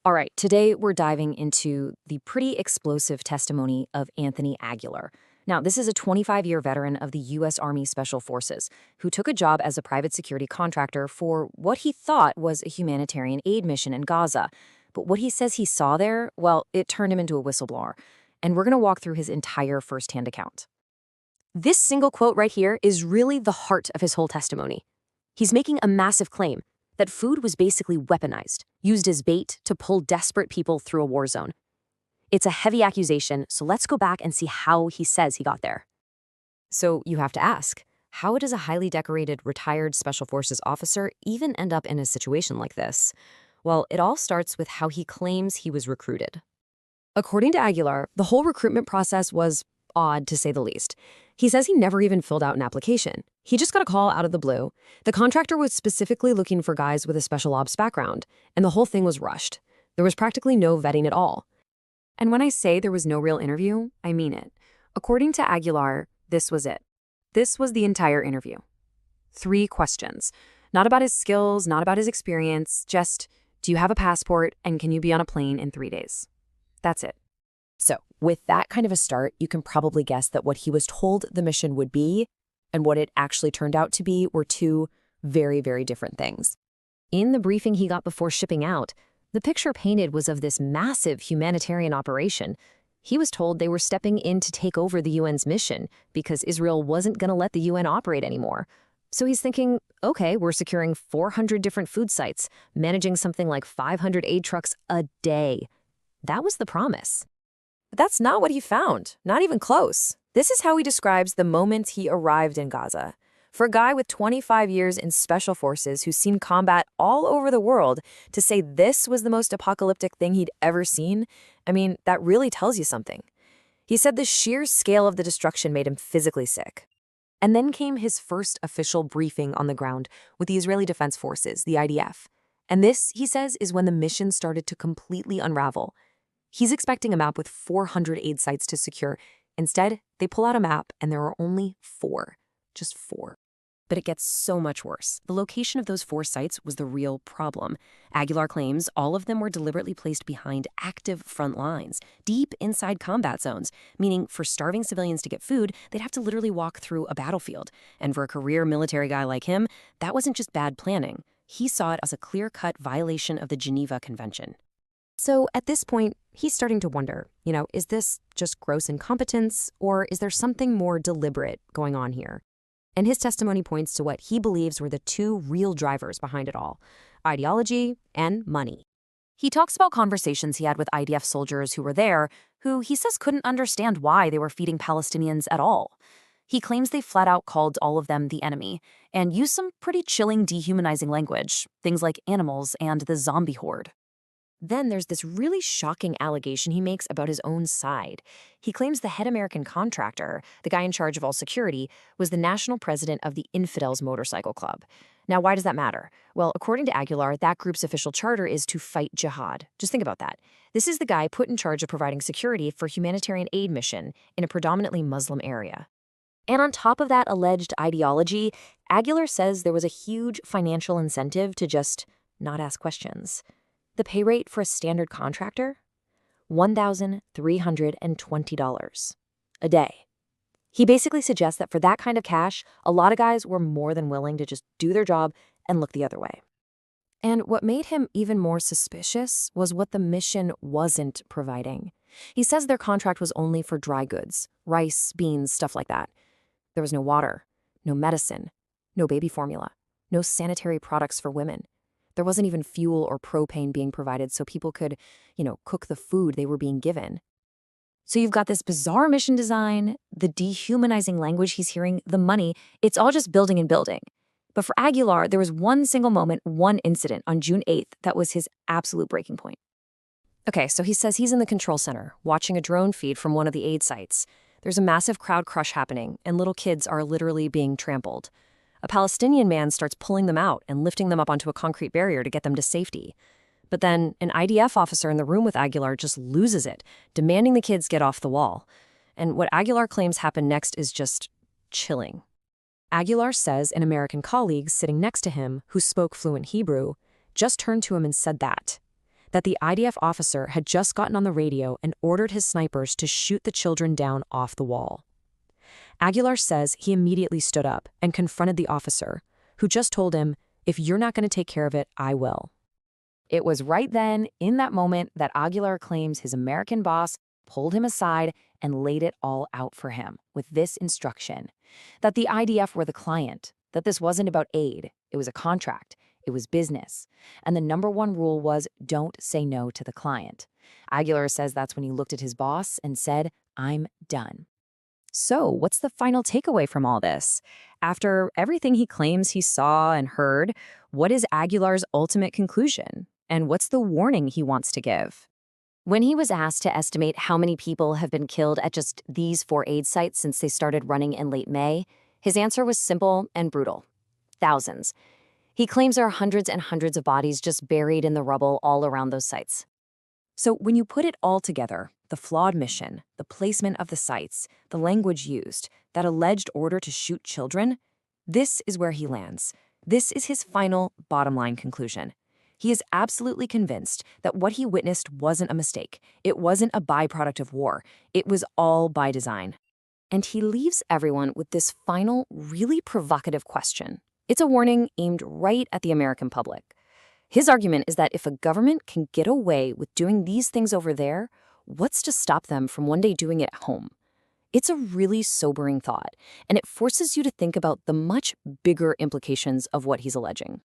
All right, today we're diving into the pretty explosive testimony of Anthony Aguilar. Now, this is a 25-year veteran of the U.S. Army Special Forces who took a job as a private security contractor for what he thought was a humanitarian aid mission in Gaza. But what he says he saw there, well, it turned him into a whistleblower. And we're going to walk through his entire firsthand account. This single quote right here is really the heart of his whole testimony. He's making a massive claim that food was basically weaponized, used as bait to pull desperate people through a war zone. It's a heavy accusation, so let's go back and see how he says he got there. So you have to ask, how does a highly decorated retired Special Forces officer even end up in a situation like this? Well, it all starts with how he claims he was recruited. According to Aguilar, the whole recruitment process was odd, to say the least. He says he never even filled out an application. He just got a call out of the blue. The contractor was specifically looking for guys with a special ops background, and the whole thing was rushed. There was practically no vetting at all. And when I say there was no real interview, I mean it. According to Aguilar, this was it. This was the entire interview. 3 questions. Not about his skills, not about his experience, just, do you have a passport and can you be on a plane in 3 days? That's it. So, with that kind of a start, you can probably guess that what he was told the mission would be and what it actually turned out to be were 2 very, very different things. In the briefing he got before shipping out, the picture painted was of this massive humanitarian operation. He was told they were stepping in to take over the UN's mission because Israel wasn't going to let the UN operate anymore. So he's thinking, okay, we're securing 400 different food sites, managing something like 500 aid trucks a day. That was the promise. But that's not what he found, not even close. This is how he describes the moment he arrived in Gaza. For a guy with 25 years in Special Forces who's seen combat all over the world, to say this was the most apocalyptic thing he'd ever seen, I mean, that really tells you something. He said the sheer scale of the destruction made him physically sick. And then came his first official briefing on the ground with the Israeli Defense Forces, the IDF. And this, he says, is when the mission started to completely unravel. He's expecting a map with 400 aid sites to secure. Instead, they pull out a map and there are only 4. Just 4. But it gets so much worse. The location of those 4 sites was the real problem. Aguilar claims all of them were deliberately placed behind active front lines, deep inside combat zones, meaning for starving civilians to get food, they'd have to literally walk through a battlefield. And for a career military guy like him, that wasn't just bad planning. He saw it as a clear-cut violation of the Geneva Convention. So at this point, he's starting to wonder, is this just gross incompetence, or is there something more deliberate going on here? And his testimony points to what he believes were the 2 real drivers behind it all: ideology and money. He talks about conversations he had with IDF soldiers who were there, who he says couldn't understand why they were feeding Palestinians at all. He claims they flat out called all of them the enemy, and used some pretty chilling, dehumanizing language, things like animals and the zombie horde. Then there's this really shocking allegation he makes about his own side. He claims the head American contractor, the guy in charge of all security, was the national president of the Infidels Motorcycle Club. Now, why does that matter? Well, according to Aguilar, that group's official charter is to fight jihad. Just think about that. This is the guy put in charge of providing security for humanitarian aid mission in a predominantly Muslim area. And on top of that alleged ideology, Aguilar says there was a huge financial incentive to just not ask questions. The pay rate for a standard contractor? $1,320 a day. He basically suggests that for that kind of cash, a lot of guys were more than willing to just do their job and look the other way. And what made him even more suspicious was what the mission wasn't providing. He says their contract was only for dry goods, rice, beans, stuff like that. There was no water, no medicine, no baby formula, no sanitary products for women. There wasn't even fuel or propane being provided so people could, cook the food they were being given. So you've got this bizarre mission design, the dehumanizing language he's hearing, the money, it's all just building and building. But for Aguilar, there was one single moment, one incident on June 8th that was his absolute breaking point. Okay, so he says he's in the control center, watching a drone feed from one of the aid sites. There's a massive crowd crush happening, and little kids are literally being trampled. A Palestinian man starts pulling them out and lifting them up onto a concrete barrier to get them to safety. But then an IDF officer in the room with Aguilar just loses it, demanding the kids get off the wall. And what Aguilar claims happened next is just chilling. Aguilar says an American colleague sitting next to him, who spoke fluent Hebrew, just turned to him and said that. that the IDF officer had just gotten on the radio and ordered his snipers to shoot the children down off the wall. Aguilar says he immediately stood up and confronted the officer, who just told him, "If you're not going to take care of it, I will." It was right then, in that moment, that Aguilar claims his American boss pulled him aside and laid it all out for him with this instruction: that the IDF were the client, that this wasn't about aid, it was a contract, it was business. And the number one rule was don't say no to the client. Aguilar says that's when he looked at his boss and said, "I'm done." So, what's the final takeaway from all this? After everything he claims he saw and heard, what is Aguilar's ultimate conclusion? And what's the warning he wants to give? When he was asked to estimate how many people have been killed at just these 4 aid sites since they started running in late May, his answer was simple and brutal: thousands. He claims there are hundreds and hundreds of bodies just buried in the rubble all around those sites. So when you put it all together, the flawed mission, the placement of the sites, the language used, that alleged order to shoot children, this is where he lands. This is his final, bottom-line conclusion. He is absolutely convinced that what he witnessed wasn't a mistake. It wasn't a byproduct of war. It was all by design. And he leaves everyone with this final, really provocative question. It's a warning aimed right at the American public. His argument is that if a government can get away with doing these things over there, what's to stop them from one day doing it at home? It's a really sobering thought, and it forces you to think about the much bigger implications of what he's alleging.